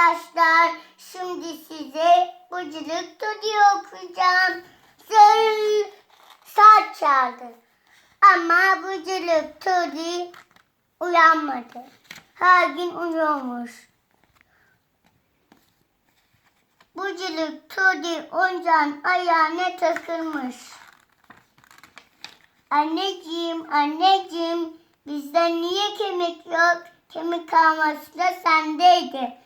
arkadaşlar, şimdi size Bıcırık Todi okuyacağım. Zır saat çaldı ama Bıcırık Todi uyanmadı. Her gün uyuyormuş. Bıcırık Todi oyuncağın ayağına takılmış. Anneciğim, bizde niye kemik yok? Kemik kalması da sendeydi.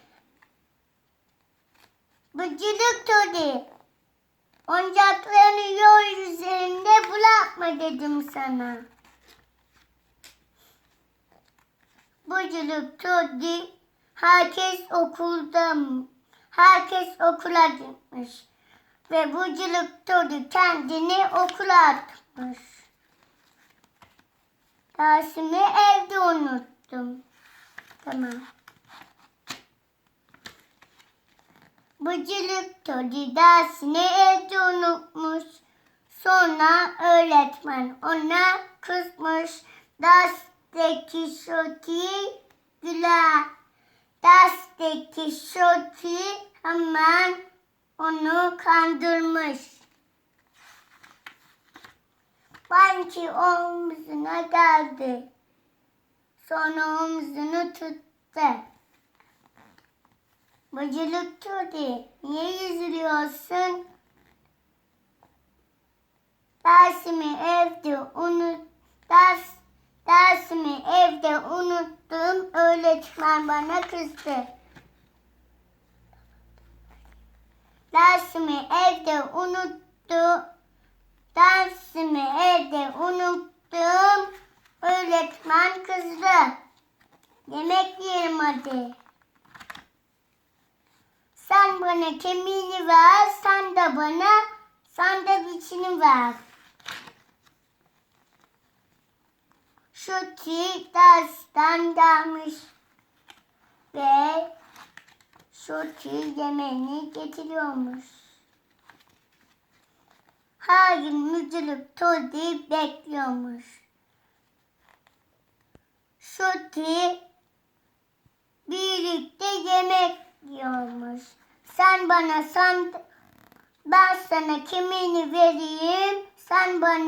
Bıcırık Todi, oyuncaklarını yol üzerinde bırakma dedim sana. Bıcırık Todi, herkes okula gitmiş. Ve Bıcırık Todi kendini okula atmış. Dersimi evde unuttum. Tamam. Bıcırık Todi dersini evde unutmuş. Sonra öğretmen ona kızmış. Dersteki Şoti hemen onu kandırmış. Sanki omzuna geldi. Sonra omzunu tuttu. Bıcırık Todi, niye üzülüyorsun? Dersimi evde unuttum. Öğretmen bana kızdı. Dersimi evde unuttum. Öğretmen kızdı. Yemek yiyelim hadi. Sen bana kemiğini ver, sen de bana sandviçini ver. Şoti dersten gelmiş ve Şoti yemeğini getiriyormuş. Her gün Bıcırık Todi bekliyormuş. Şoti birlikte yemek yiyormuş. Ben sana kemiğini vereyim, sen bana